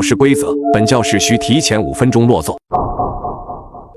教室规则：本教室需提前5分钟落座。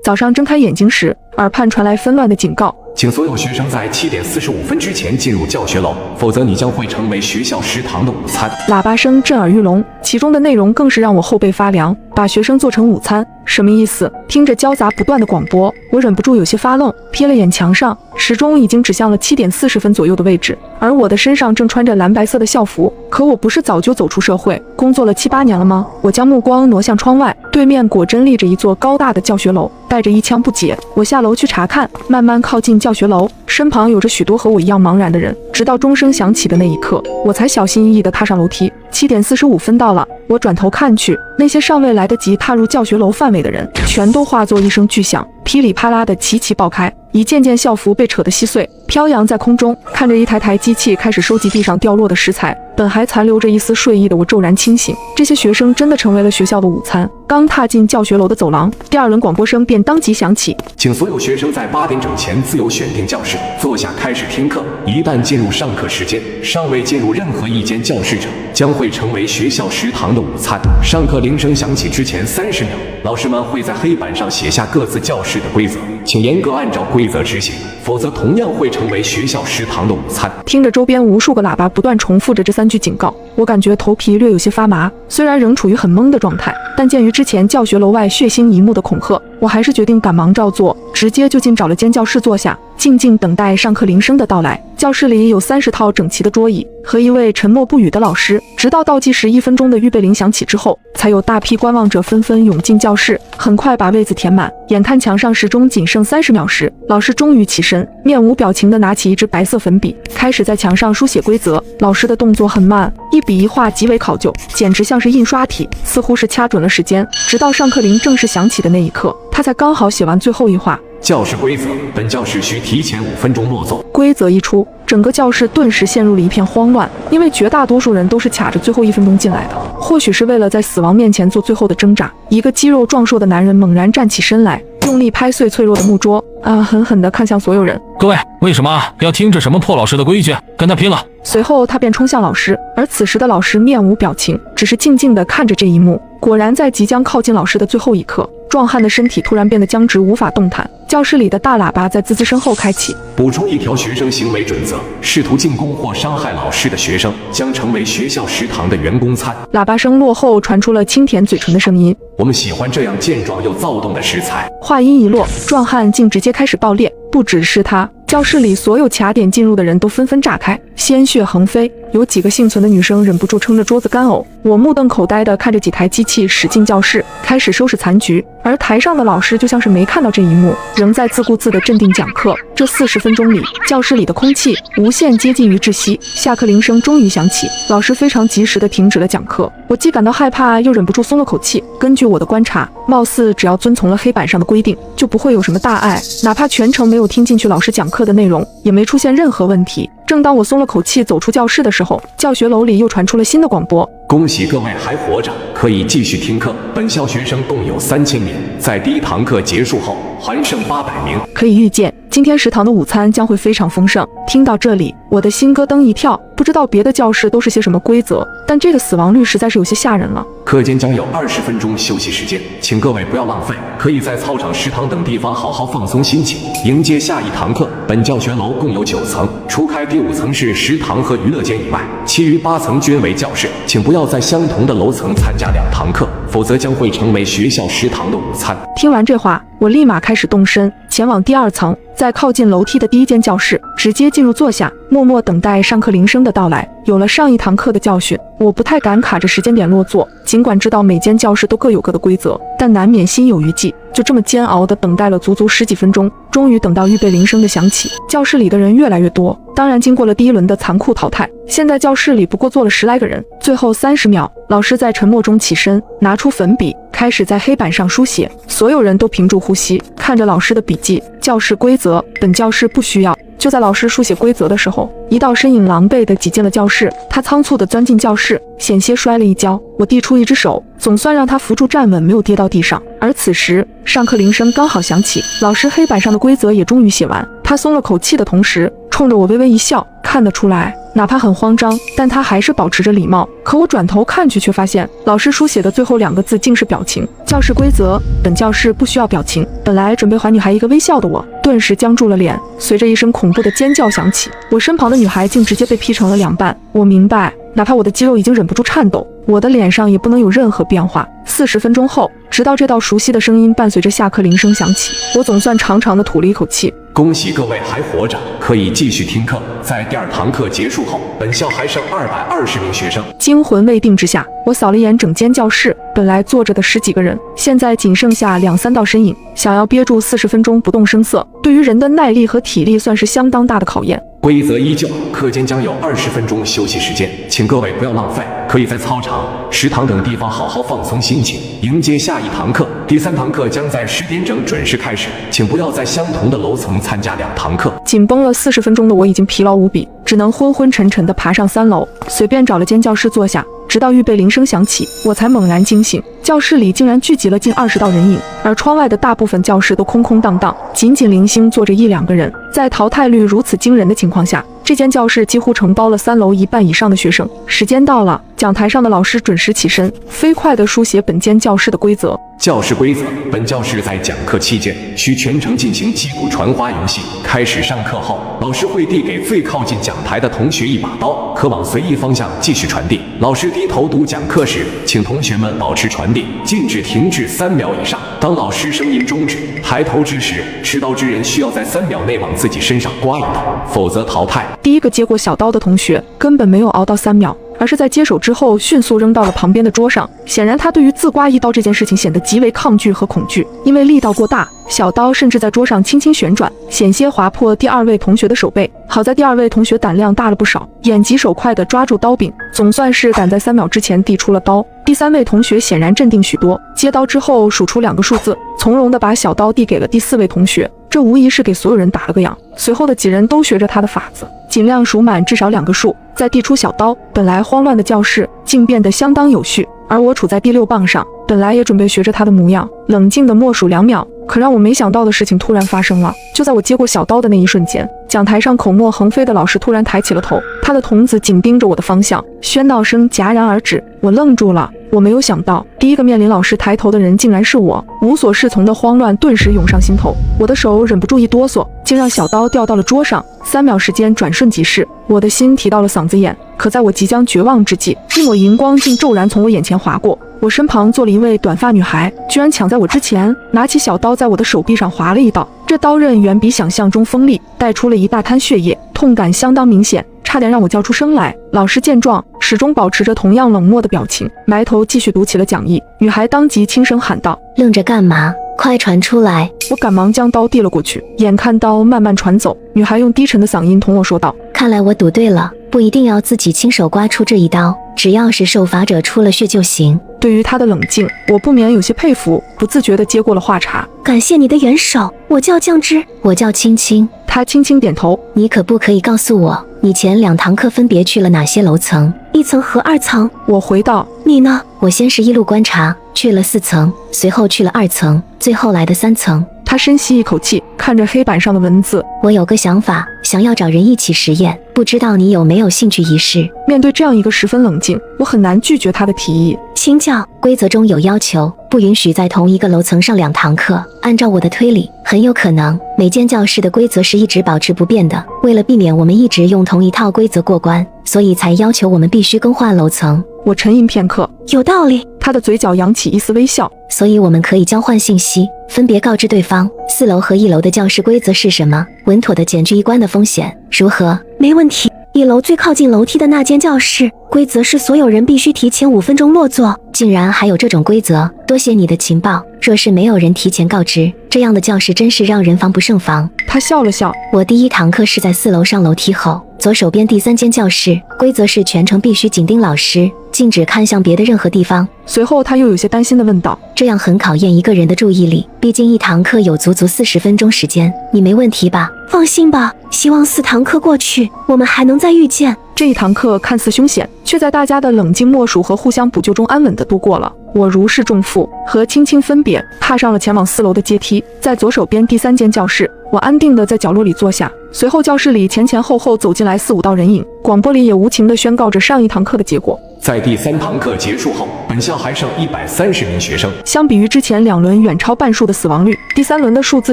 早上睁开眼睛时，耳畔传来纷乱的警告：请所有学生在7点45分之前进入教学楼，否则你将会成为学校食堂的午餐。喇叭声震耳欲聋，其中的内容更是让我后背发凉。把学生做成午餐，什么意思？听着交杂不断的广播，我忍不住有些发愣，瞥了眼墙上，时钟已经指向了7点40分左右的位置，而我的身上正穿着蓝白色的校服。可我不是早就走出社会，工作了7、8年了吗？我将目光挪向窗外，对面果真立着一座高大的教学楼，带着一腔不解，我下楼去查看，慢慢靠近教学楼，身旁有着许多和我一样茫然的人，直到钟声响起的那一刻，我才小心翼翼地踏上楼梯。7点45分到了，我转头看去，那些尚未来得及踏入教学楼范围的人，全都化作一声巨响，噼里啪啦的齐齐爆开，一件件校服被扯得稀碎，飘扬在空中。看着一台台机器开始收集地上掉落的食材，本还残留着一丝睡意的我骤然清醒。这些学生真的成为了学校的午餐。刚踏进教学楼的走廊，第2轮广播声便当即响起：请所有学生在8点整前自由选定教室，坐下开始听课。一旦进入上课时间，尚未进入任何一间教室者，将会成为学校食堂的午餐。上课铃声响起之前30秒，老师们会在黑板上写下各自教室的规则，请严格按照规则执行，否则同样会成为学校食堂的午餐。听着周边无数个喇叭不断重复着这3句警告，我感觉头皮略有些发麻。虽然仍处于很懵的状态，但鉴于之前教学楼外血腥一幕的恐吓，我还是决定赶忙照做，直接就近找了间教室坐下，静静等待上课铃声的到来。教室里有30套整齐的桌椅和一位沉默不语的老师，直到倒计时1分钟的预备铃响起之后，才有大批观望者纷纷涌进教室，很快把位子填满。眼看墙上时钟仅剩30秒时，老师终于起身，面无表情地拿起一支白色粉笔，开始在墙上书写规则。老师的动作很慢，一笔一画极为考究，简直像是印刷体，似乎是掐准了时间。直到上课铃正式响起的那一刻，他才刚好写完最后一话。教室规则：本教室需提前5分钟落座。规则一出，整个教室顿时陷入了一片慌乱，因为绝大多数人都是卡着最后1分钟进来的。或许是为了在死亡面前做最后的挣扎，一个肌肉壮硕的男人猛然站起身来，用力拍碎脆弱的木桌，狠狠地看向所有人：各位，为什么要听这什么破老师的规矩？跟他拼了！随后他便冲向老师，而此时的老师面无表情，只是静静地看着这一幕。果然在即将靠近老师的最后一刻，壮汉的身体突然变得僵直，无法动弹。教室里的大喇叭在滋滋声后开启，补充一条学生行为准则：试图进攻或伤害老师的学生将成为学校食堂的员工餐。喇叭声落后，传出了轻舔嘴唇的声音：我们喜欢这样健壮又躁动的食材。话音一落，壮汉竟直接开始爆裂。不只是他，教室里所有卡点进入的人都纷纷炸开，鲜血横飞。有几个幸存的女生忍不住撑着桌子干呕。我目瞪口呆地看着几台机器驶进教室，开始收拾残局，而台上的老师就像是没看到这一幕，仍在自顾自地镇定讲课。这40分钟里，教室里的空气无限接近于窒息。下课铃声终于响起，老师非常及时地停止了讲课。我既感到害怕，又忍不住松了口气。根据我的观察，貌似只要遵从了黑板上的规定，就不会有什么大碍，哪怕全程没有听进去老师讲课的内容，也没出现任何问题。正当我松了口气走出教室的时候，教学楼里又传出了新的广播：恭喜各位还活着，可以继续听课。本校学生共有3000名，在第1堂课结束后还剩800名。可以预见，今天食堂的午餐将会非常丰盛。听到这里，我的心咯噔一跳，不知道别的教室都是些什么规则，但这个死亡率实在是有些吓人了。课间将有20分钟休息时间，请各位不要浪费，可以在操场、食堂等地方好好放松心情，迎接下一堂课。本教学楼共有9层，除开第5层是食堂和娱乐间以外，其余8层均为教室，请不要在相同的楼层参加2堂课，否则将会成为学校食堂的午餐。听完这话，我立马开始动身，前往第2层，在靠近楼梯的第1间教室，直接进入坐下，默默等待上课铃声的到来。有了上一堂课的教训，我不太敢卡着时间点落座，尽管知道每间教室都各有各的规则，但难免心有余悸。就这么煎熬地等待了足足10几分钟，终于等到预备铃声的响起。教室里的人越来越多，当然经过了第1轮的残酷淘汰，现在教室里不过坐了10来个人。最后30秒，老师在沉默中起身，拿出粉笔，开始在黑板上书写。所有人都屏住呼吸，看着老师的笔记：教室规则，本教室不需要。就在老师书写规则的时候，一道身影狼狈地挤进了教室，他仓促地钻进教室，险些摔了一跤。我递出一只手，总算让他扶住站稳，没有跌到地上。而此时，上课铃声刚好响起，老师黑板上的规则也终于写完。他松了口气的同时，冲着我微微一笑，看得出来，哪怕很慌张，但他还是保持着礼貌。可我转头看去，却发现老师书写的最后2个字竟是表情。教室规则：本教室不需要表情。本来准备还女孩一个微笑的我，顿时僵住了脸。随着一声恐怖的尖叫响起，我身旁的女孩竟直接被劈成了2半。我明白，哪怕我的肌肉已经忍不住颤抖，我的脸上也不能有任何变化。40分钟后，直到这道熟悉的声音伴随着下课铃声响起，我总算长长的吐了一口气。恭喜各位还活着，可以继续听课。在第2堂课结束后，本校还剩220名学生。惊魂未定之下，我扫了一眼整间教室，本来坐着的10几个人，现在仅剩下2、3道身影。想要憋住40分钟不动声色，对于人的耐力和体力算是相当大的考验。规则依旧，课间将有20分钟休息时间，请各位不要浪费，可以在操场、食堂等地方好好放松心情，迎接下一堂课。第3堂课将在10点整准时开始，请不要在相同的楼层参加2堂课。紧绷了40分钟的我已经疲劳无比，只能昏昏沉沉地爬上3楼，随便找了间教室坐下。直到预备铃声响起，我才猛然惊醒。教室里竟然聚集了近20道人影，而窗外的大部分教室都空空荡荡，仅仅零星坐着1、2个人。在淘汰率如此惊人的情况下，这间教室几乎承包了3楼1半以上的学生。时间到了，讲台上的老师准时起身，飞快地书写本间教室的规则。教室规则：本教室在讲课期间需全程进行击鼓传花游戏。开始上课后，老师会递给最靠近讲台的同学一把刀，可往随意方向继续传递。老师低头读讲课时，请同学们保持传递，禁止停滞3秒以上。当老师声音终止，抬头之时，持刀之人需要在3秒内往自己身上刮一刀，否则淘汰。第一个接过小刀的同学根本没有熬到3秒，而是在接手之后迅速扔到了旁边的桌上。显然他对于自刮一刀这件事情显得极为抗拒和恐惧，因为力道过大，小刀甚至在桌上轻轻旋转，险些划破第2位同学的手背。好在第2位同学胆量大了不少，眼疾手快地抓住刀柄，总算是赶在3秒之前递出了刀。第3位同学显然镇定许多，接刀之后数出2个数字，从容地把小刀递给了第4位同学，这无疑是给所有人打了个样。随后的几人都学着他的法子，尽量数满至少2个数，再递出小刀。本来慌乱的教室竟变得相当有序，而我处在第6棒上，本来也准备学着他的模样，冷静地默数2秒。可让我没想到的事情突然发生了，就在我接过小刀的那一瞬间，讲台上口沫横飞的老师突然抬起了头，他的瞳子紧盯着我的方向，喧闹声戛然而止。我愣住了，我没有想到第一个面临老师抬头的人竟然是我。无所适从的慌乱顿时涌上心头，我的手忍不住一哆嗦，竟让小刀掉到了桌上。3秒时间转瞬即逝，我的心提到了嗓子眼。可在我即将绝望之际，一抹荧光竟骤然从我眼前划过，我身旁坐了一位短发女孩，居然抢在我之前，拿起小刀在我的手臂上划了一刀。这刀刃远比想象中锋利，带出了一大滩血液，痛感相当明显，差点让我叫出声来。老师见状，始终保持着同样冷漠的表情，埋头继续读起了讲义。女孩当即轻声喊道：“愣着干嘛？快传出来！”我赶忙将刀递了过去，眼看刀慢慢传走，女孩用低沉的嗓音同我说道：“看来我赌对了，不一定要自己亲手刮出这一刀，只要是受罚者出了血就行。”对于她的冷静，我不免有些佩服，不自觉地接过了话茬：“感谢你的援手，我叫酱汁。”我叫青青。她轻轻点头：“你可不可以告诉我，你前2堂课分别去了哪些楼层？1层和2层。”我回道：“你呢？”我先是一路观察，去了4层，随后去了2层，最后来的3层。他深吸一口气，看着黑板上的文字：“我有个想法，想要找人一起实验，不知道你有没有兴趣一试？”面对这样一个十分冷静，我很难拒绝他的提议。请教，规则中有要求，不允许在同一个楼层上2堂课。按照我的推理，很有可能每间教室的规则是一直保持不变的。为了避免我们一直用同一套规则过关，所以才要求我们必须更换楼层。我沉吟片刻，有道理。他的嘴角扬起一丝微笑。所以我们可以交换信息，分别告知对方4楼和1楼的教室规则是什么，稳妥地减去一关的风险，如何？没问题。1楼最靠近楼梯的那间教室，规则是所有人必须提前5分钟落座。竟然还有这种规则，多谢你的情报。若是没有人提前告知，这样的教室真是让人防不胜防。他笑了笑。我第1堂课是在4楼上楼梯后，左手边第3间教室，规则是全程必须紧盯老师，禁止看向别的任何地方。随后他又有些担心地问道：“这样很考验一个人的注意力，毕竟1堂课有足足40分钟时间，你没问题吧？”放心吧，希望4堂课过去，我们还能再遇见。这一堂课看似凶险，却在大家的冷静默数和互相补救中安稳地度过了。我如释重负，和青青分别，踏上了前往4楼的阶梯。在左手边第3间教室，我安定地在角落里坐下，随后教室里前前后后走进来4、5道人影，广播里也无情地宣告着上一堂课的结果。在第3堂课结束后，本校还剩130名学生。相比于之前2轮远超半数的死亡率，第3轮的数字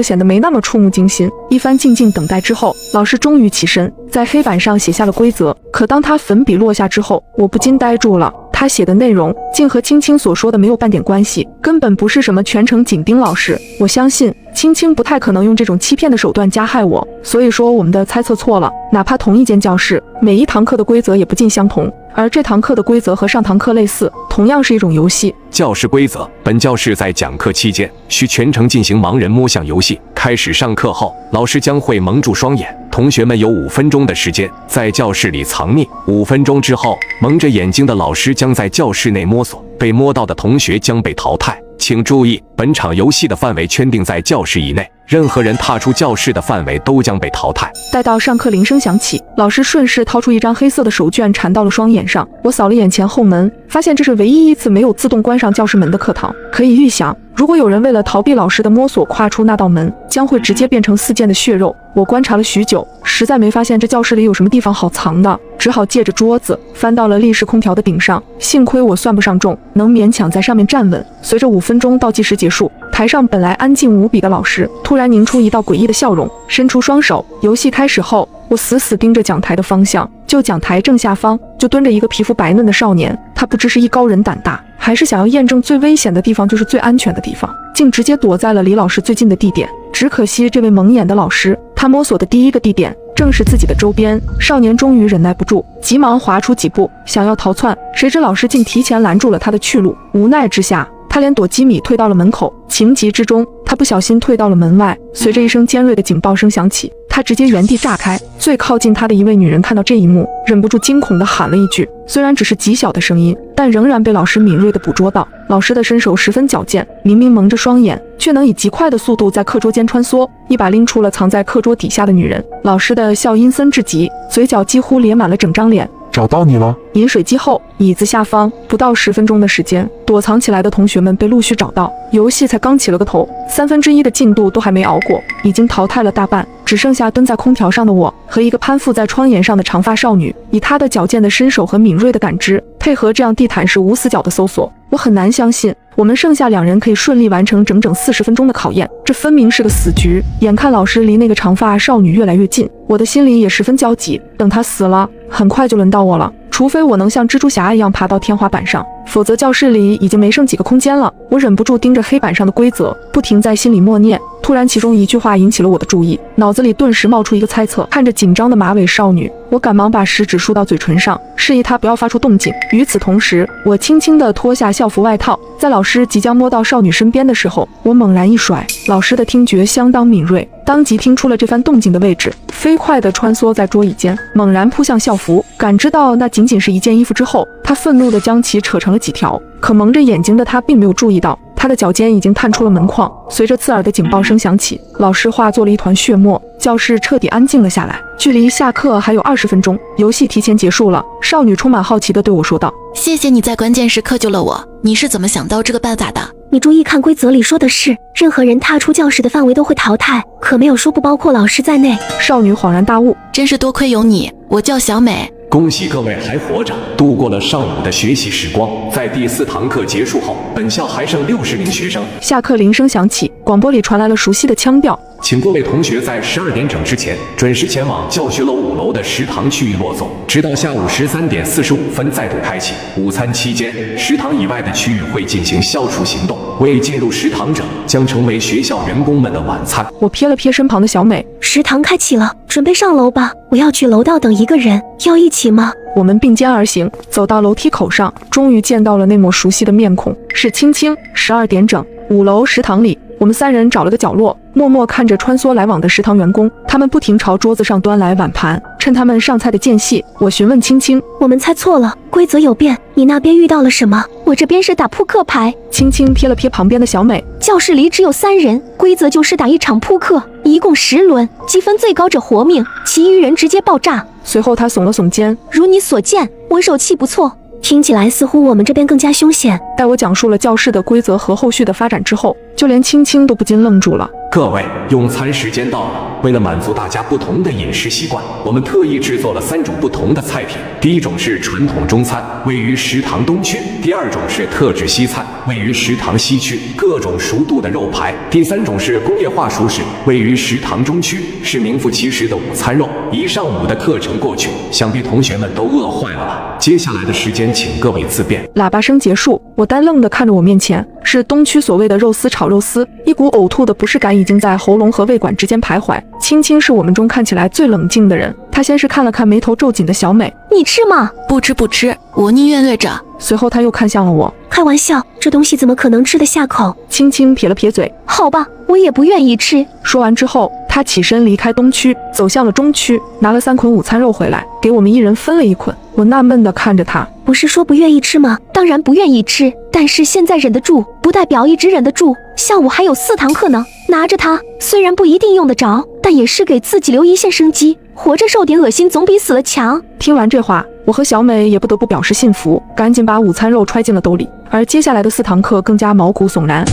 显得没那么触目惊心。一番静静等待之后，老师终于起身，在黑板上写下了规则。可当他粉笔落下之后，我不禁呆住了。他写的内容竟和青青所说的没有半点关系，根本不是什么全程紧盯老师。我相信青青不太可能用这种欺骗的手段加害我，所以说我们的猜测错了。哪怕同一间教室，每一堂课的规则也不尽相同，而这堂课的规则和上堂课类似，同样是一种游戏。教室规则：本教室在讲课期间需全程进行盲人摸象游戏。开始上课后，老师将会蒙住双眼，同学们有5分钟的时间在教室里藏匿。5分钟之后，蒙着眼睛的老师将在教室内摸索，被摸到的同学将被淘汰。请注意，本场游戏的范围圈定在教室以内，任何人踏出教室的范围都将被淘汰。待到上课铃声响起，老师顺势掏出一张黑色的手绢缠到了双眼上。我扫了眼前后门，发现这是唯一一次没有自动关上教室门的课堂。可以预想，如果有人为了逃避老师的摸索跨出那道门，将会直接变成4件的血肉。我观察了许久，实在没发现这教室里有什么地方好藏的，只好借着桌子翻到了立式空调的顶上。幸亏我算不上重，能勉强在上面站稳。随着5分钟倒计时结束，台上本来安静无比的老师突然凝出一道诡异的笑容，伸出双手。游戏开始后，我死死盯着讲台的方向，就讲台正下方就蹲着一个皮肤白嫩的少年。他不知是艺高人胆大，还是想要验证最危险的地方就是最安全的地方，竟直接躲在了离老师最近的地点。只可惜这位蒙眼的老师，他摸索的第一个地点正是自己的周边。少年终于忍耐不住，急忙滑出几步想要逃窜，谁知老师竟提前拦住了他的去路。无奈之下，他连躲几米退到了门口，情急之中，他不小心退到了门外。随着一声尖锐的警报声响起，他直接原地炸开。最靠近他的一位女人看到这一幕，忍不住惊恐地喊了一句，虽然只是极小的声音，但仍然被老师敏锐地捕捉到。老师的身手十分矫健，明明蒙着双眼，却能以极快的速度在课桌间穿梭，一把拎出了藏在课桌底下的女人。老师的笑阴森至极，嘴角几乎咧满了整张脸。找到你了。饮水机后，椅子下方，不到10分钟的时间，躲藏起来的同学们被陆续找到。游戏才刚起了个头，1/3的进度都还没熬过，已经淘汰了大半，只剩下蹲在空调上的我和一个攀附在窗沿上的长发少女。以她的矫健的身手和敏锐的感知，配合这样地毯式无死角的搜索，我很难相信我们剩下2人可以顺利完成整整40分钟的考验。这分明是个死局。眼看老师离那个长发少女越来越近，我的心里也十分焦急。等她死了，很快就轮到我了。除非我能像蜘蛛侠一样爬到天花板上，否则教室里已经没剩几个空间了。我忍不住盯着黑板上的规则，不停在心里默念。突然，其中一句话引起了我的注意，脑子里顿时冒出一个猜测。看着紧张的马尾少女，我赶忙把食指竖到嘴唇上，示意她不要发出动静。与此同时，我轻轻地脱下校服外套，在老师即将摸到少女身边的时候，我猛然一甩。老师的听觉相当敏锐，当即听出了这番动静的位置，飞快地穿梭在桌椅间，猛然扑向校服。感知到那仅仅是一件衣服之后，他愤怒地将其扯成了几条。可蒙着眼睛的他并没有注意到，他的脚尖已经探出了门框。随着刺耳的警报声响起，老师化作了一团血沫，教室彻底安静了下来。距离下课还有20分钟，游戏提前结束了。少女充满好奇地对我说道：“谢谢你在关键时刻救了我，你是怎么想到这个办法的？”你注意看，规则里说的是任何人踏出教室的范围都会淘汰，可没有说不包括老师在内。少女恍然大悟，真是多亏有你，我叫小美。恭喜各位还活着，度过了上午的学习时光。在第4堂课结束后，本校还剩60名学生。下课铃声响起，广播里传来了熟悉的腔调，请各位同学在12点整之前准时前往教学楼5楼的食堂区域落座，直到下午13点45分再度开启。午餐期间，食堂以外的区域会进行消除行动，未进入食堂者将成为学校员工们的晚餐。我瞥了瞥身旁的小美，食堂开启了，准备上楼吧。我要去楼道等一个人，要一起吗？我们并肩而行，走到楼梯口上，终于见到了那抹熟悉的面孔，是青青。12点整，5楼食堂里，我们3人找了个角落，默默看着穿梭来往的食堂员工，他们不停朝桌子上端来碗盘。趁他们上菜的间隙，我询问青青：“我们猜错了，规则有变，你那边遇到了什么？我这边是打扑克牌。”青青瞥了瞥旁边的小美，教室里只有3人，规则就是打一场扑克，一共10轮，积分最高者活命，其余人直接爆炸。随后他耸了耸肩，如你所见，我手气不错。听起来似乎我们这边更加凶险。待我讲述了教室的规则和后续的发展之后，就连青青都不禁愣住了。各位，用餐时间到了。为了满足大家不同的饮食习惯，我们特意制作了3种不同的菜品。第一种是传统中餐，位于食堂东区；第二种是特制西餐，位于食堂西区，各种熟度的肉排；第3种是工业化熟食，位于食堂中区，是名副其实的午餐肉。一上午的课程过去，想必同学们都饿坏了吧？接下来的时间，请各位自便。喇叭声结束，我呆愣地看着我面前是东区所谓的肉丝炒肉丝，一股呕吐的不适感已经在喉咙和胃管之间徘徊。青青是我们中看起来最冷静的人，她先是看了看眉头皱紧的小美，你吃吗？不吃不吃，我宁愿饿着。随后她又看向了我，开玩笑，这东西怎么可能吃得下口？青青撇了撇嘴，好吧，我也不愿意吃。说完之后，她起身离开东区，走向了中区，拿了3捆午餐肉回来，给我们一人分了1捆。我纳闷地看着她，不是说不愿意吃吗？当然不愿意吃，但是现在忍得住，不代表一直忍得住。下午还有4堂课呢，拿着它，虽然不一定用得着，但也是给自己留一线生机。活着受点恶心总比死了强。听完这话，我和小美也不得不表示信服，赶紧把午餐肉揣进了兜里。而接下来的4堂课更加毛骨悚然。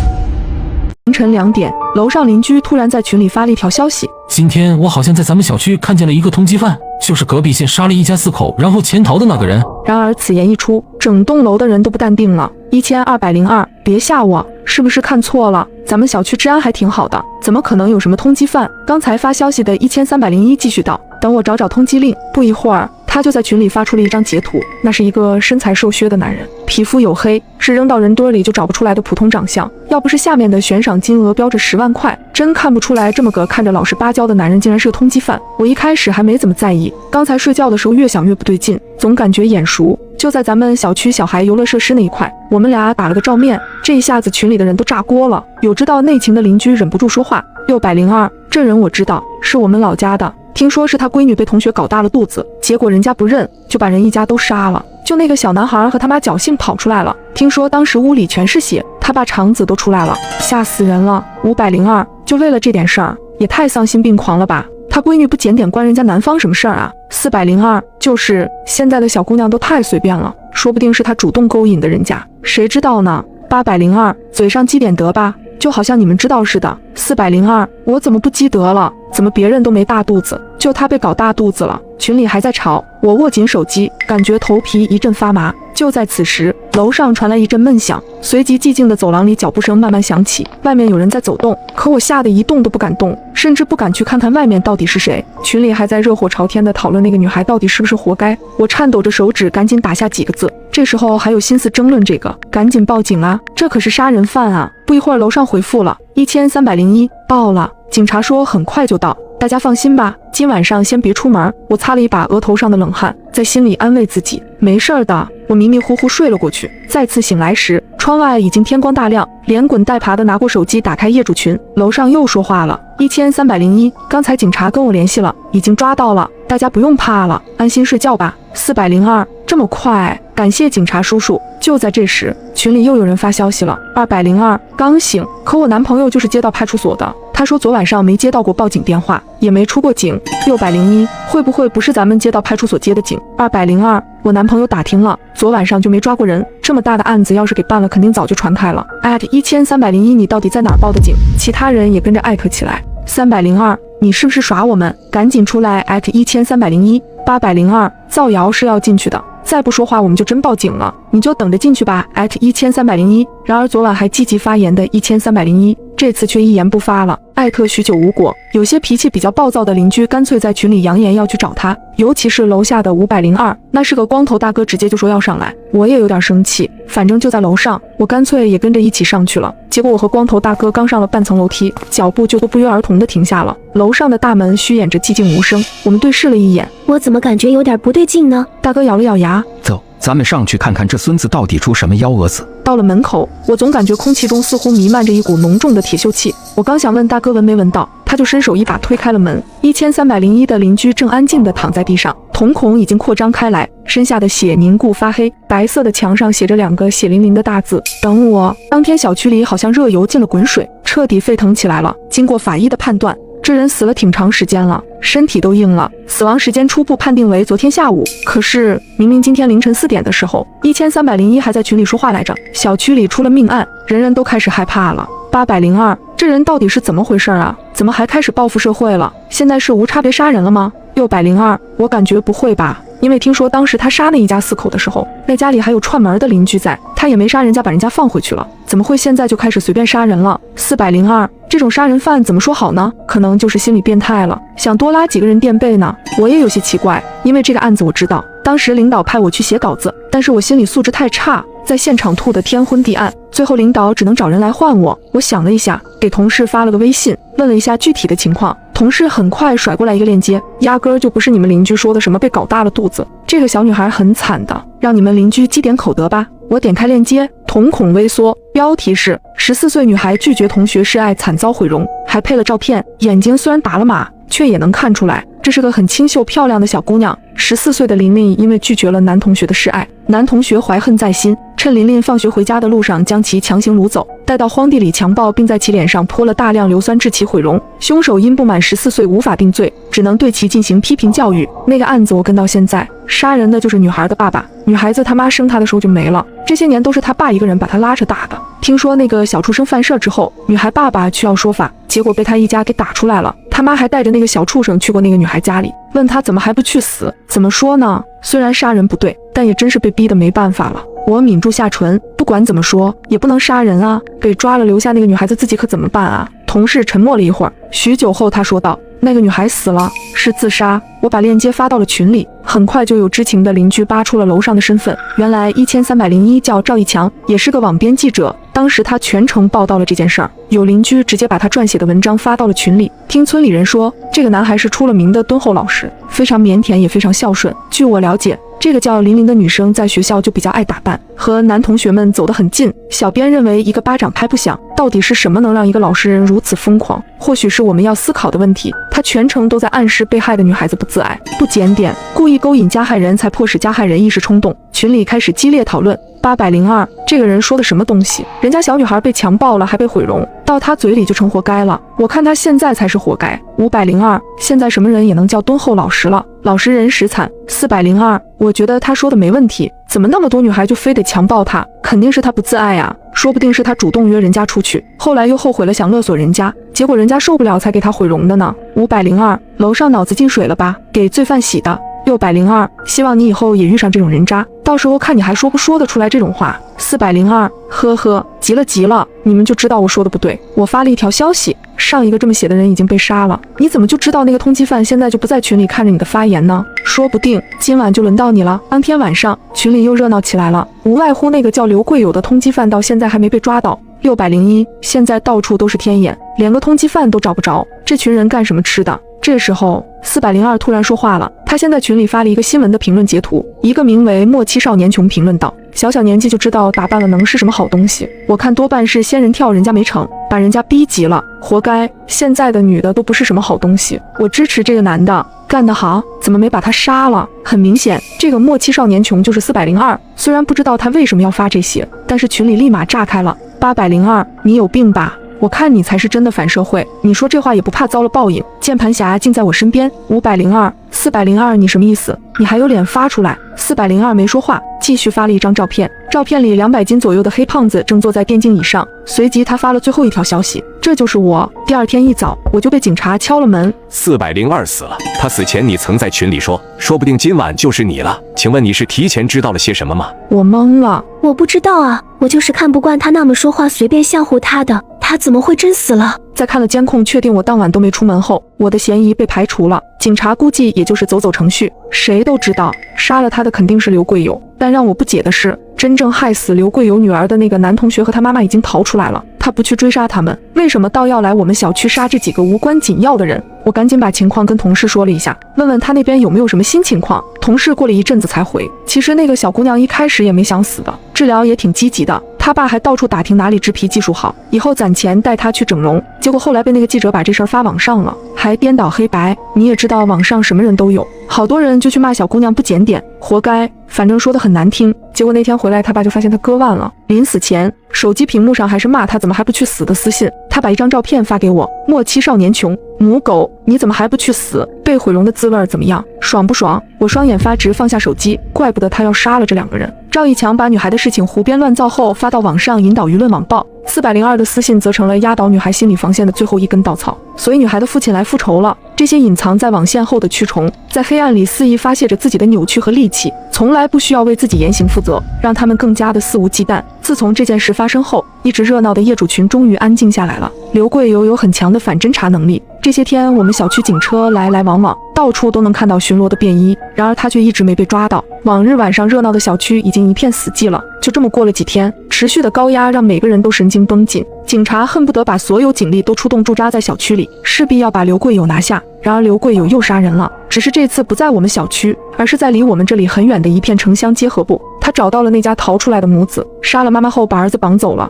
凌晨2点，楼上邻居突然在群里发了一条消息：今天我好像在咱们小区看见了一个通缉犯，就是隔壁县杀了一家4口然后潜逃的那个人。然而此言一出，整栋楼的人都不淡定了。1202，别吓我，是不是看错了？咱们小区治安还挺好的，怎么可能有什么通缉犯？刚才发消息的1301继续道，等我找找通缉令。不一会儿，他就在群里发出了一张截图，那是一个身材瘦削的男人，皮肤黝黑，是扔到人堆里就找不出来的普通长相。要不是下面的悬赏金额标着10万块，真看不出来这么个看着老实巴交的男人竟然是个通缉犯。我一开始还没怎么在意，刚才睡觉的时候越想越不对劲，总感觉眼熟，就在咱们小区小孩游乐设施那一块。我们俩打了个照面，这一下子群里的人都炸锅了。有知道内情的邻居忍不住说话：602，这人我知道，是我们老家的，听说是他闺女被同学搞大了肚子，结果人家不认，就把人一家都杀了。就那个小男孩和他妈侥幸跑出来了，听说当时屋里全是血，他爸肠子都出来了，吓死人了。502，就为了这点事儿，也太丧心病狂了吧？他闺女不检点关人家男方什么事儿啊？402，就是现在的小姑娘都太随便了，说不定是他主动勾引的人家，谁知道呢？802，嘴上积点德吧，就好像你们知道似的。402，我怎么不积德了？怎么别人都没大肚子，就他被搞大肚子了？群里还在吵，我握紧手机，感觉头皮一阵发麻。就在此时，楼上传来一阵闷响，随即寂静的走廊里脚步声慢慢响起，外面有人在走动，可我吓得一动都不敢动，甚至不敢去看看外面到底是谁。群里还在热火朝天的讨论那个女孩到底是不是活该，我颤抖着手指赶紧打下几个字。这时候还有心思争论这个，赶紧报警啊，这可是杀人犯啊！不一会儿楼上回复了1301，报了，警察说很快就到，大家放心吧，今晚上先别出门。我擦了一把额头上的冷汗，在心里安慰自己，没事儿的。我迷迷糊糊睡了过去，再次醒来时，窗外已经天光大亮，连滚带爬的拿过手机打开业主群，楼上又说话了：1301，刚才警察跟我联系了，已经抓到了，大家不用怕了，安心睡觉吧。402，这么快，感谢警察叔叔。就在这时，群里又有人发消息了：202，刚醒，可我男朋友就是接到派出所的，他说昨晚上没接到过报警电话，也没出过警。601，会不会不是咱们接到派出所接的警？202，我男朋友打听了，昨晚上就没抓过人，这么大的案子要是给办了，肯定早就传开了。1301，你到底在哪儿报的警？其他人也跟着艾特起来。302，你是不是耍我们？赶紧出来！1301。802，造谣是要进去的，再不说话我们就真报警了，你就等着进去吧！1301。然而昨晚还积极发言的1301，这次却一言不发了，艾特许久无果。有些脾气比较暴躁的邻居干脆在群里扬言要去找他，尤其是楼下的502，那是个光头大哥，直接就说要上来。我也有点生气，反正就在楼上，我干脆也跟着一起上去了。结果我和光头大哥刚上了半层楼梯，脚步就都不约而同地停下了。楼上的大门虚掩着寂静无声，我们对视了一眼，我怎么感觉有点不对劲呢？大哥咬了咬牙，走，咱们上去看看这孙子到底出什么幺蛾子。到了门口，我总感觉空气中似乎弥漫着一股浓重的铁锈气。我刚想问大哥闻没闻到，他就伸手一把推开了门。1301的邻居正安静地躺在地上，瞳孔已经扩张开来，身下的血凝固发黑，白色的墙上写着2个血淋淋的大字：等我。当天小区里好像热油进了滚水，彻底沸腾起来了。经过法医的判断，这人死了挺长时间了，身体都硬了，死亡时间初步判定为昨天下午。可是明明今天凌晨4点的时候，1301还在群里说话来着。小区里出了命案，人人都开始害怕了。802，这人到底是怎么回事啊？怎么还开始报复社会了？现在是无差别杀人了吗？602，我感觉不会吧。因为听说当时他杀那一家4口的时候，那家里还有串门的邻居在，他也没杀人家，把人家放回去了，怎么会现在就开始随便杀人了？402，这种杀人犯怎么说好呢？可能就是心理变态了，想多拉几个人垫背呢。我也有些奇怪，因为这个案子我知道，当时领导派我去写稿子，但是我心理素质太差，在现场吐得天昏地暗，最后领导只能找人来换我。我想了一下，给同事发了个微信，问了一下具体的情况，同事很快甩过来一个链接，压根儿就不是你们邻居说的什么被搞大了肚子，这个小女孩很惨的，让你们邻居积点口德吧。我点开链接，瞳孔微缩，标题是14岁女孩拒绝同学示爱惨遭毁容，还配了照片，眼睛虽然打了码，却也能看出来这是个很清秀漂亮的小姑娘。14岁的琳琳因为拒绝了男同学的示爱，男同学怀恨在心，趁琳琳放学回家的路上将其强行掳走，带到荒地里强暴，并在其脸上泼了大量硫酸致其毁容。凶手因不满14岁无法定罪，只能对其进行批评教育。那个案子我跟到现在，杀人的就是女孩的爸爸，女孩子他妈生她的时候就没了，这些年都是他爸一个人把她拉扯大的。听说那个小畜生犯事之后，女孩爸爸去要说法，结果被他一家给打出来了。他妈还带着那个小畜生去过那个女孩家里，问他怎么还不去死。怎么说呢，虽然杀人不对，但也真是被逼得没办法了。我抿住下唇，不管怎么说也不能杀人啊，给抓了留下那个女孩子自己可怎么办啊？同事沉默了一会儿，许久后他说道，那个女孩死了，是自杀。我把链接发到了群里，很快就有知情的邻居扒出了楼上的身份，原来1301叫赵一强，也是个网编记者，当时他全程报道了这件事儿，有邻居直接把他撰写的文章发到了群里。听村里人说，这个男孩是出了名的敦厚老实，非常腼腆也非常孝顺。据我了解，这个叫琳琳的女生在学校就比较爱打扮，和男同学们走得很近。小编认为一个巴掌拍不响，到底是什么能让一个老实人如此疯狂？或许是我们要思考的问题。他全程都在暗示被害的女孩子不自爱、不检点，故意勾引加害人，才迫使加害人一时冲动。群里开始激烈讨论。802，这个人说的什么东西？人家小女孩被强暴了，还被毁容，到他嘴里就成活该了。我看他现在才是活该。502，现在什么人也能叫敦厚老实了？老实人实惨。402，我觉得他说的没问题，怎么那么多女孩就非得强暴他？肯定是他不自爱啊，说不定是他主动约人家出去，后来又后悔了，想勒索人家，结果人家受不了才给他毁容的呢。502，楼上脑子进水了吧？给罪犯洗的。602，希望你以后也遇上这种人渣，到时候看你还说不说得出来这种话。402，呵呵，急了，你们就知道我说的不对。我发了一条消息，上一个这么写的人已经被杀了，你怎么就知道那个通缉犯现在就不在群里看着你的发言呢？说不定今晚就轮到你了。当天晚上群里又热闹起来了，无外乎那个叫刘贵友的通缉犯到现在还没被抓到。601，现在到处都是天眼，连个通缉犯都找不着，这群人干什么吃的？这时候402突然说话了，他先在群里发了一个新闻的评论截图，一个名为莫欺少年穷评论道，小小年纪就知道打扮了能是什么好东西？我看多半是仙人跳人家没成，把人家逼急了，活该。现在的女的都不是什么好东西，我支持这个男的，干得好，怎么没把他杀了？很明显，这个莫欺少年穷就是402，虽然不知道他为什么要发这些，但是群里立马炸开了。802，你有病吧？我看你才是真的反社会，你说这话也不怕遭了报应？键盘侠竟在我身边。502， 402，你什么意思？你还有脸发出来？402没说话，继续发了一张照片，照片里200斤左右的黑胖子正坐在电竞椅上。随即他发了最后一条消息，这就是我。第二天一早我就被警察敲了门。402死了，他死前你曾在群里说不定今晚就是你了，请问你是提前知道了些什么吗？我懵了，我不知道啊，我就是看不惯他那么说话随便吓唬他的，他怎么会真死了？在看了监控确定我当晚都没出门后，我的嫌疑被排除了，警察估计也就是走程序。谁都知道杀了他的肯定是刘贵友，但让我不解的是，真正害死刘贵友女儿的那个男同学和他妈妈已经逃出来了，他不去追杀他们，为什么倒要来我们小区杀这几个无关紧要的人？我赶紧把情况跟同事说了一下，问问他那边有没有什么新情况。同事过了一阵子才回，其实那个小姑娘一开始也没想死的，治疗也挺积极的，他爸还到处打听哪里植皮技术好，以后攒钱带她去整容，结果后来被那个记者把这事儿发网上了，还颠倒黑白。你也知道网上什么人都有，好多人就去骂小姑娘不检点，活该，反正说得很难听。结果那天回来，他爸就发现他割腕了，临死前手机屏幕上还是骂他怎么还不去死的私信。他把一张照片发给我，莫欺少年穷，母狗，你怎么还不去死？被毁容的滋味怎么样？爽不爽？我双眼发直，放下手机，怪不得他要杀了这2个人。赵一强把女孩的事情胡编乱造后发到网上，引导舆论网暴。402的私信则成了压倒女孩心理防线的最后一根稻草，所以女孩的父亲来复仇了。这些隐藏在网线后的蛆虫，在黑暗里肆意发泄着自己的扭曲和戾气，从来不需要为自己言行负责，让他们更加的肆无忌惮。自从这件事发生后，一直热闹的业主群终于安静下来了。刘桂友有很强的反侦查能力，这些天我们小区警车来来往往，到处都能看到巡逻的便衣，然而他却一直没被抓到。往日晚上热闹的小区已经一片死寂了。就这么过了几天，持续的高压让每个人都神经绷紧，警察恨不得把所有警力都出动驻扎在小区里，势必要把刘桂友拿下。然而刘桂友又杀人了，只是这次不在我们小区，而是在离我们这里很远的一片城乡结合部。他找到了那家逃出来的母子，杀了妈妈后把儿子绑走了。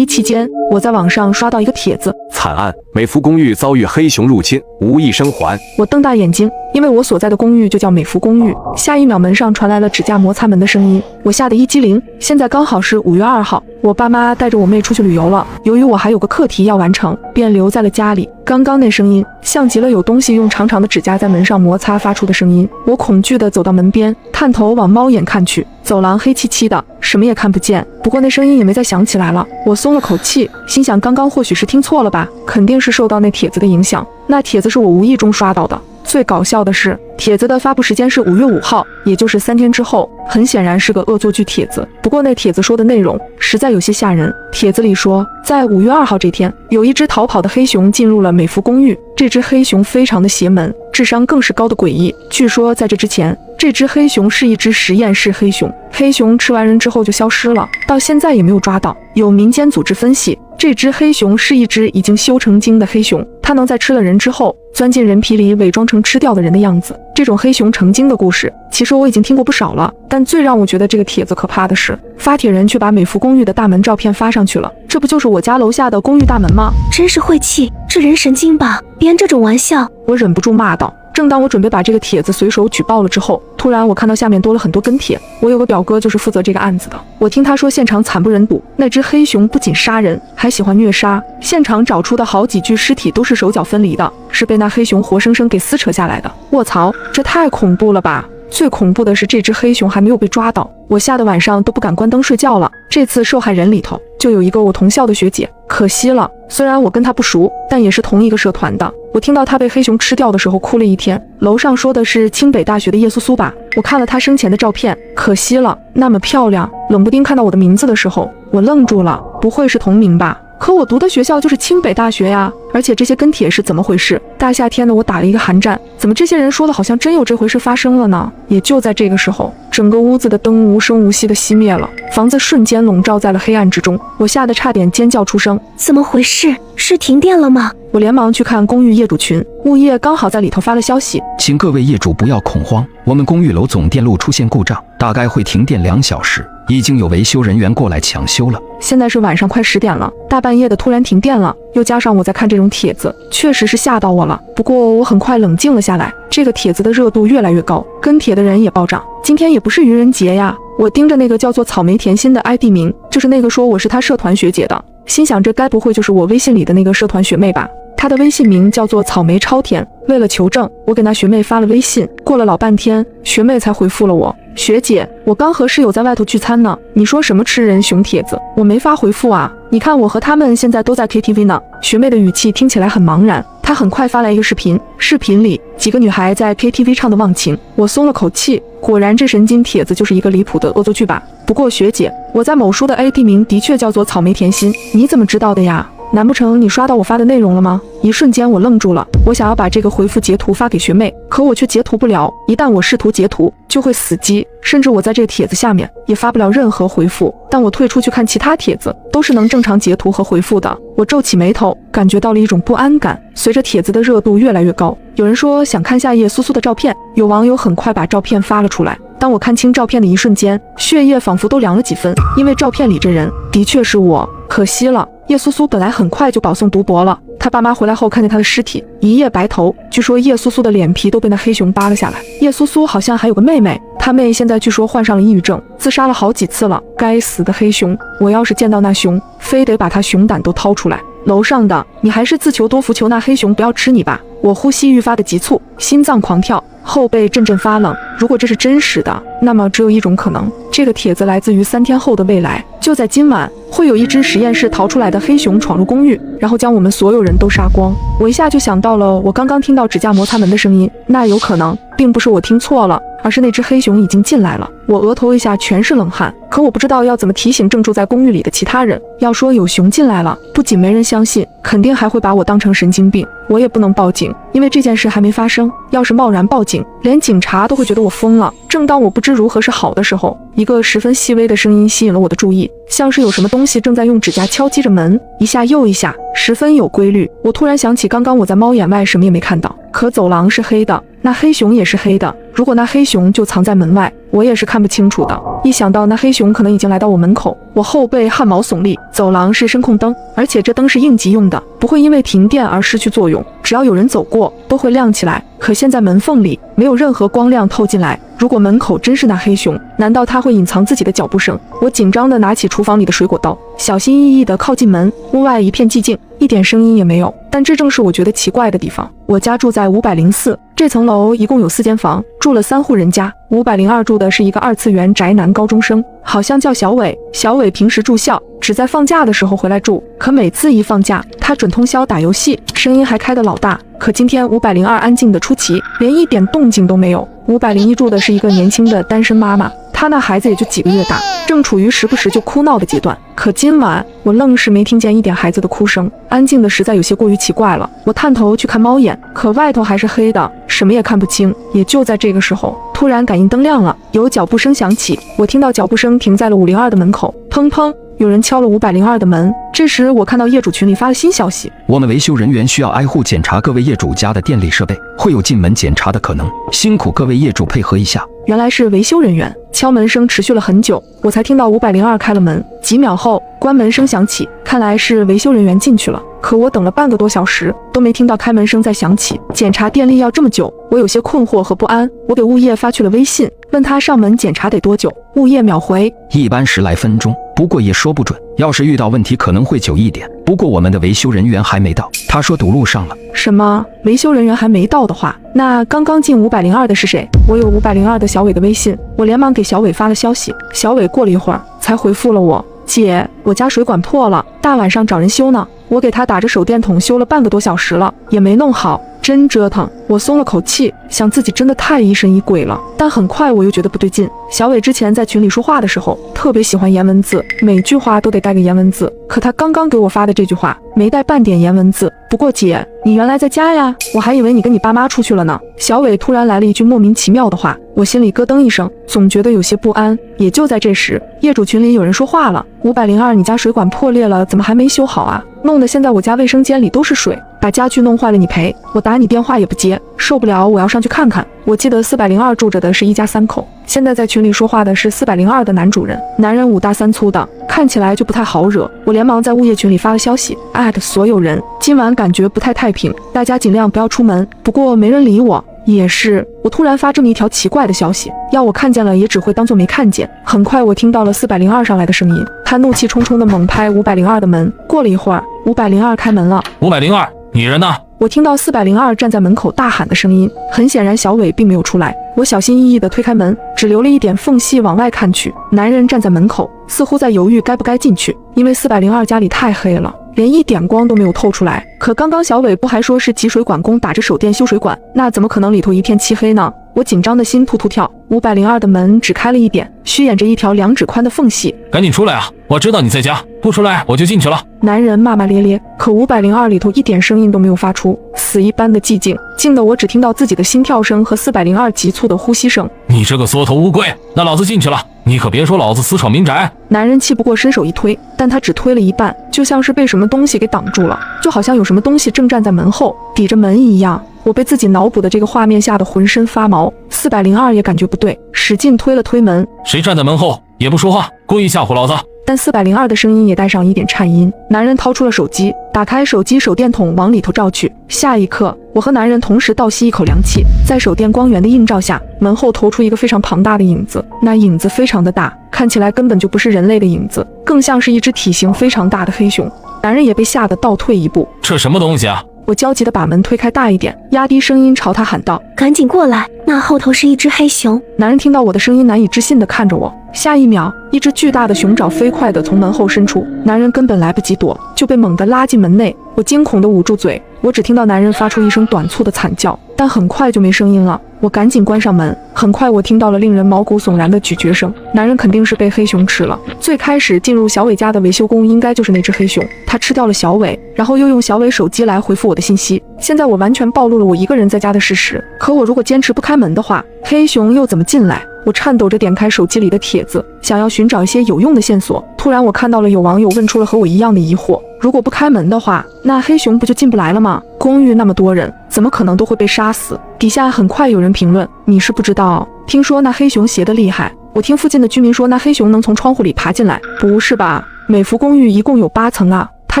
期间，我在网上刷到一个帖子，惨案，美孚公寓遭遇黑熊入侵，无一生还。我瞪大眼睛，因为我所在的公寓就叫美孚公寓。下一秒门上传来了指甲摩擦门的声音，我吓得一激灵。现在刚好是5月2号，我爸妈带着我妹出去旅游了，由于我还有个课题要完成，便留在了家里。刚刚那声音像极了有东西用长长的指甲在门上摩擦发出的声音。我恐惧地走到门边，探头往猫眼看去，走廊黑漆漆的，什么也看不见。不过那声音也没再响起来了，我松了口气，心想刚刚或许是听错了吧，肯定是受到那帖子的影响。那帖子是我无意中刷到的。最搞笑的是，帖子的发布时间是5月5号，也就是3天之后，很显然是个恶作剧帖子。不过那帖子说的内容实在有些吓人。帖子里说，在5月2号这天，有一只逃跑的黑熊进入了美孚公寓，这只黑熊非常的邪门，智商更是高的诡异。据说在这之前，这只黑熊是一只实验室黑熊，黑熊吃完人之后就消失了，到现在也没有抓到。有民间组织分析，这只黑熊是一只已经修成精的黑熊，它能在吃了人之后钻进人皮里，伪装成吃掉的人的样子。这种黑熊成精的故事，其实我已经听过不少了，但最让我觉得这个帖子可怕的是，发帖人却把美孚公寓的大门照片发上去了。这不就是我家楼下的公寓大门吗？真是晦气，这人神经吧，编这种玩笑。我忍不住骂道。正当我准备把这个帖子随手举报了之后，突然我看到下面多了很多跟帖。我有个表哥就是负责这个案子的，我听他说现场惨不忍睹，那只黑熊不仅杀人，还喜欢虐杀，现场找出的好几具尸体都是手脚分离的，是被那黑熊活生生给撕扯下来的。卧槽，这太恐怖了吧！最恐怖的是这只黑熊还没有被抓到，我吓得晚上都不敢关灯睡觉了。这次受害人里头就有一个我同校的学姐，可惜了，虽然我跟她不熟，但也是同一个社团的。我听到她被黑熊吃掉的时候哭了一天。楼上说的是清北大学的叶苏苏吧？我看了她生前的照片，可惜了，那么漂亮。冷不丁看到我的名字的时候，我愣住了，不会是同名吧？可我读的学校就是清北大学呀，而且这些跟帖是怎么回事？大夏天的我打了一个寒战，怎么这些人说的好像真有这回事发生了呢？也就在这个时候，整个屋子的灯无声无息的熄灭了，房子瞬间笼罩在了黑暗之中，我吓得差点尖叫出声。怎么回事？是停电了吗？我连忙去看公寓业主群，物业刚好在里头发了消息，请各位业主不要恐慌，我们公寓楼总电路出现故障，大概会停电2小时，已经有维修人员过来抢修了。现在是晚上快10点了，大半夜的突然停电了，又加上我在看这种帖子，确实是吓到我了。不过我很快冷静了下来，这个帖子的热度越来越高，跟帖的人也暴涨。今天也不是愚人节呀，我盯着那个叫做草莓甜心的 ID 名，就是那个说我是他社团学姐的，心想这该不会就是我微信里的那个社团学妹吧？她的微信名叫做草莓超甜。为了求证，我给那学妹发了微信，过了老半天，学妹才回复了我。学姐，我刚和室友在外头聚餐呢，你说什么吃人熊帖子，我没法回复啊。你看我和他们现在都在 KTV 呢。学妹的语气听起来很茫然，她很快发来一个视频，视频里几个女孩在 KTV 唱的忘情。我松了口气，果然这神经帖子就是一个离谱的恶作剧吧。不过学姐，我在某书的 ID 名的确叫做草莓甜心，你怎么知道的呀？难不成你刷到我发的内容了吗？一瞬间我愣住了，我想要把这个回复截图发给学妹，可我却截图不了，一旦我试图截图就会死机，甚至我在这个帖子下面也发不了任何回复。但我退出去看其他帖子，都是能正常截图和回复的。我皱起眉头，感觉到了一种不安感。随着帖子的热度越来越高，有人说想看下叶苏苏的照片，有网友很快把照片发了出来。当我看清照片的一瞬间，血液仿佛都凉了几分，因为照片里这人的确是我。可惜了，叶苏苏本来很快就保送读博了，他爸妈回来后看见他的尸体，一夜白头。据说叶苏苏的脸皮都被那黑熊扒了下来。叶苏苏好像还有个妹妹，他妹现在据说患上了抑郁症，自杀了好几次了。该死的黑熊！我要是见到那熊，非得把他熊胆都掏出来。楼上的，你还是自求多福，求那黑熊不要吃你吧。我呼吸愈发的急促，心脏狂跳，后背阵阵发冷。如果这是真实的，那么只有一种可能，这个帖子来自于3天后的未来。就在今晚，会有一只实验室逃出来的黑熊闯入公寓，然后将我们所有人都杀光。我一下就想到了我刚刚听到指甲摩擦门的声音，那有可能并不是我听错了，而是那只黑熊已经进来了。我额头一下全是冷汗，可我不知道要怎么提醒正住在公寓里的其他人。要说有熊进来了，不仅没人相信，肯定还会把我当成神经病。我也不能报警，因为这件事还没发生。要是贸然报警，连警察都会觉得我疯了。正当我不知如何是好的时候，一个十分细微的声音吸引了我的注意，像是有什么东西正在用指甲敲击着门，一下又一下，十分有规律。我突然想起刚刚我在猫眼外什么也没看到，可走廊是黑的，那黑熊也是黑的。如果那黑熊就藏在门外，我也是看不清楚的。一想到那黑熊可能已经来到我门口，我后背汗毛耸立。走廊是声控灯，而且这灯是应急用的，不会因为停电而失去作用，只要有人走过都会亮起来。可现在门缝里没有任何光亮透进来，如果门口真是那黑熊，难道他会隐藏自己的脚步声？我紧张地拿起厨房里的水果刀，小心翼翼地靠近门。屋外一片寂静，一点声音也没有。但这正是我觉得奇怪的地方。我家住在504，这层楼一共有4间房，住了3户人家。502住的是一个2次元宅男高中生，好像叫小伟。小伟平时住校，只在放假的时候回来住，可每次一放假，他准通宵打游戏，声音还开得老大。可今天502安静得出奇，连一点动静都没有。501住的是一个年轻的单身妈妈，她那孩子也就几个月大，正处于时不时就哭闹的阶段。可今晚我愣是没听见一点孩子的哭声，安静的实在有些过于奇怪了。我探头去看猫眼，可外头还是黑的，什么也看不清。也就在这个时候，突然感应灯亮了，有脚步声响起，我听到脚步声停在了502的门口，砰砰，有人敲了502的门。这时我看到业主群里发了新消息，我们维修人员需要挨户检查各位业主家的电力设备，会有进门检查的可能，辛苦各位业主配合一下。原来是维修人员。敲门声持续了很久，我才听到502开了门。几秒后，关门声响起，看来是维修人员进去了。可我等了半个多小时，都没听到开门声再响起。检查电力要这么久，我有些困惑和不安。我给物业发去了微信，问他上门检查得多久。物业秒回，一般10来分钟，不过也说不准，要是遇到问题可能会久一点。不过我们的维修人员还没到，他说堵路上了。什么？维修人员还没到的话，那刚刚进502的是谁？我有502的小伟的微信，我连忙给小伟发了消息。小伟过了一会儿才回复了我，姐，我家水管破了，大晚上找人修呢。我给他打着手电筒修了半个多小时了，也没弄好，真折腾。我松了口气，想自己真的太疑神疑鬼了。但很快我又觉得不对劲。小伟之前在群里说话的时候，特别喜欢颜文字，每句话都得带个颜文字。可他刚刚给我发的这句话，没带半点颜文字。不过姐，你原来在家呀？我还以为你跟你爸妈出去了呢。小伟突然来了一句莫名其妙的话，我心里咯噔一声，总觉得有些不安。也就在这时，业主群里有人说话了：502，你家水管破裂了，怎么还没修好啊？弄得现在我家卫生间里都是水，把家具弄坏了你赔。我打你电话也不接，受不了，我要上去看看。我记得402住着的是一家3口，现在在群里说话的是402的男主人，男人5大3粗的，看起来就不太好惹。我连忙在物业群里发了消息，艾特所有人，今晚感觉不太太平，大家尽量不要出门。不过没人理我。也是，我突然发这么一条奇怪的消息，要我看见了也只会当作没看见。很快我听到了402上来的声音，他怒气冲冲地猛拍502的门。过了一会儿，502开门了。502，你人呢？我听到402站在门口大喊的声音，很显然小伟并没有出来。我小心翼翼地推开门，只留了一点缝隙往外看去。男人站在门口，似乎在犹豫该不该进去，因为402家里太黑了，连一点光都没有透出来。可刚刚小伟不还说是集水管工打着手电修水管，那怎么可能里头一片漆黑呢？我紧张的心突突跳。502的门只开了一点，虚掩着一条2指宽的缝隙。赶紧出来啊！我知道你在家，不出来我就进去了。男人骂骂咧咧，可502里头一点声音都没有发出，死一般的寂静，静得我只听到自己的心跳声和402急促的呼吸声。你这个缩头乌龟，那老子进去了，你可别说老子私闯民宅。男人气不过伸手一推，但他只推了一半，就像是被什么东西给挡住了，就好像有什么东西正站在门后抵着门一样。我被自己脑补的这个画面吓得浑身发毛。402也感觉不对，使劲推了推门。谁站在门后？也不说话，故意吓唬老子。但402的声音也带上一点颤音。男人掏出了手机，打开手机手电筒往里头照去。下一刻，我和男人同时倒吸一口凉气。在手电光源的映照下，门后投出一个非常庞大的影子，那影子非常的大，看起来根本就不是人类的影子，更像是一只体型非常大的黑熊。男人也被吓得倒退一步。这什么东西啊？我焦急地把门推开大一点，压低声音朝他喊道：赶紧过来，那后头是一只黑熊。男人听到我的声音，难以置信地看着我。下一秒，一只巨大的熊爪飞快地从门后伸出，男人根本来不及躲，就被猛地拉进门内。我惊恐地捂住嘴，我只听到男人发出一声短促的惨叫，但很快就没声音了。我赶紧关上门，很快我听到了令人毛骨悚然的咀嚼声，男人肯定是被黑熊吃了。最开始进入小伟家的维修工应该就是那只黑熊，他吃掉了小伟，然后又用小伟手机来回复我的信息。现在我完全暴露了我一个人在家的事实，可我如果坚持不开门的话，黑熊又怎么进来？我颤抖着点开手机里的帖子，想要寻找一些有用的线索。突然我看到了有网友问出了和我一样的疑惑，如果不开门的话，那黑熊不就进不来了吗？公寓那么多人，怎么可能都会被杀死？底下很快有人评论，你是不知道，听说那黑熊邪得厉害。我听附近的居民说，那黑熊能从窗户里爬进来。不是吧，美孚公寓一共有8层啊，它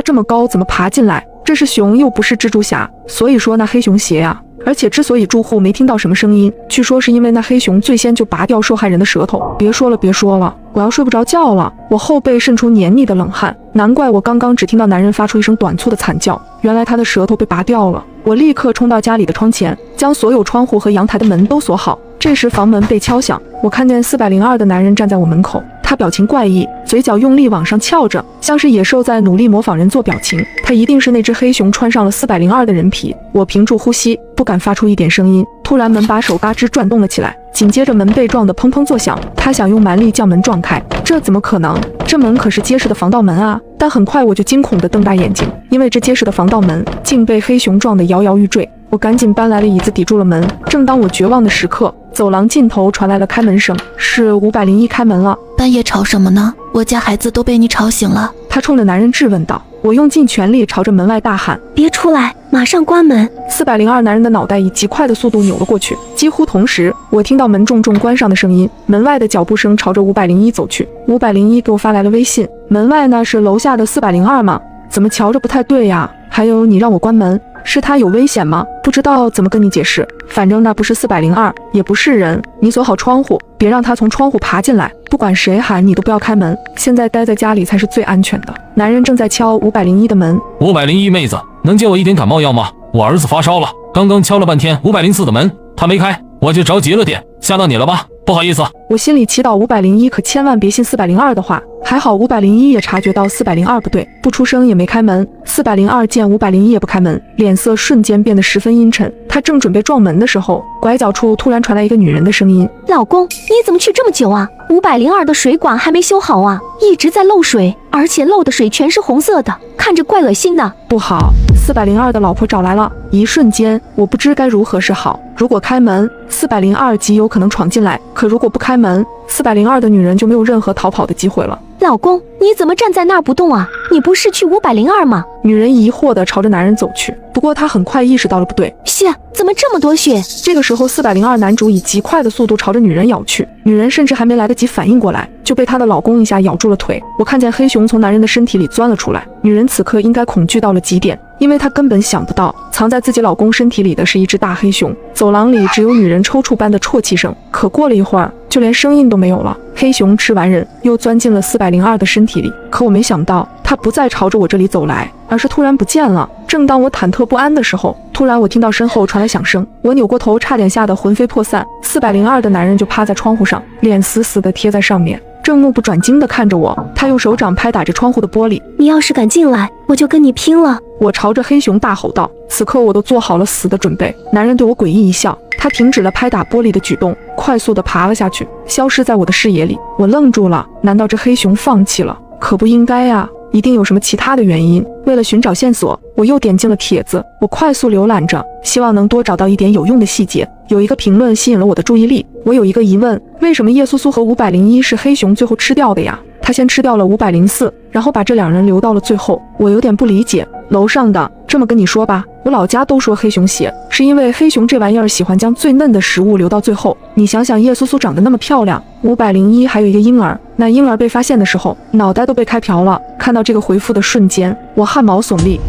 这么高怎么爬进来？这是熊又不是蜘蛛侠，所以说那黑熊邪啊。而且之所以住户没听到什么声音，据说是因为那黑熊最先就拔掉受害人的舌头。别说了，我要睡不着觉了。我后背渗出黏腻的冷汗，难怪我刚刚只听到男人发出一声短促的惨叫，原来他的舌头被拔掉了。我立刻冲到家里的窗前，将所有窗户和阳台的门都锁好。这时房门被敲响，我看见402的男人站在我门口，他表情怪异，嘴角用力往上翘着，像是野兽在努力模仿人做表情。他一定是那只黑熊穿上了402的人皮。我屏住呼吸，不敢发出一点声音。突然门把手嘎吱转动了起来，紧接着门被撞得砰砰作响。他想用蛮力将门撞开，这怎么可能？这门可是结实的防盗门啊！但很快我就惊恐地瞪大眼睛，因为这结实的防盗门竟被黑熊撞得摇摇欲坠。我赶紧搬来了椅子抵住了门。正当我绝望的时刻，走廊尽头传来了开门声，是501开门了。半夜吵什么呢？我家孩子都被你吵醒了。他冲着男人质问道。我用尽全力朝着门外大喊：别出来，马上关门！402男人的脑袋以极快的速度扭了过去。几乎同时，我听到门重重关上的声音，门外的脚步声朝着501走去。501给我发来了微信，门外那是楼下的402吗？怎么瞧着不太对呀？还有你让我关门，是他有危险吗？不知道怎么跟你解释，反正那不是402，也不是人。你锁好窗户，别让他从窗户爬进来。不管谁喊你都不要开门，现在待在家里才是最安全的。男人正在敲501的门。501妹子，能借我一点感冒药吗？我儿子发烧了，刚刚敲了半天504的门，他没开，我就着急了点，吓到你了吧？不好意思。我心里祈祷501可千万别信402的话。还好501也察觉到402不对，不出声也没开门。402见501也不开门，脸色瞬间变得十分阴沉。他正准备撞门的时候，拐角处突然传来一个女人的声音：老公，你怎么去这么久啊？502的水管还没修好啊，一直在漏水，而且漏的水全是红色的，看着怪恶心的。不好，402的老婆找来了。一瞬间，我不知该如何是好。如果开门，402极有可能闯进来；可如果不开门，402的女人就没有任何逃跑的机会了。老公，你怎么站在那儿不动啊？你不是去502吗？女人疑惑地朝着男人走去，不过她很快意识到了不对。血，怎么这么多血？这个时候402男主以极快的速度朝着女人咬去，女人甚至还没来得及反应过来，就被她的老公一下咬住了腿。我看见黑熊从男人的身体里钻了出来，女人此刻应该恐惧到了极点，因为她根本想不到藏在自己老公身体里的是一只大黑熊。走廊里只有女人抽搐般的啜泣声，可过了一会儿，就连声音都没有了。黑熊吃完人，又钻进了402的身体里，可我没想到，它不再朝着我这里走来，而是突然不见了。正当我忐忑不安的时候，突然我听到身后传来响声，我扭过头，差点吓得魂飞魄散。402的男人就趴在窗户上，脸死死地贴在上面，正目不转睛地看着我。他用手掌拍打着窗户的玻璃：你要是敢进来，我就跟你拼了！我朝着黑熊大吼道。此刻我都做好了死的准备。男人对我诡异一笑，他停止了拍打玻璃的举动，快速地爬了下去，消失在我的视野里。我愣住了，难道这黑熊放弃了？可不应该啊，一定有什么其他的原因。为了寻找线索，我又点进了帖子，我快速浏览着，希望能多找到一点有用的细节。有一个评论吸引了我的注意力，我有一个疑问，为什么叶苏苏和501是黑熊最后吃掉的呀？他先吃掉了504，然后把这两人留到了最后，我有点不理解。楼上的。这么跟你说吧，我老家都说黑熊血，是因为黑熊这玩意儿喜欢将最嫩的食物留到最后。你想想，叶苏苏长得那么漂亮，501还有一个婴儿，那婴儿被发现的时候，脑袋都被开瓢了。看到这个回复的瞬间，我汗毛耸立。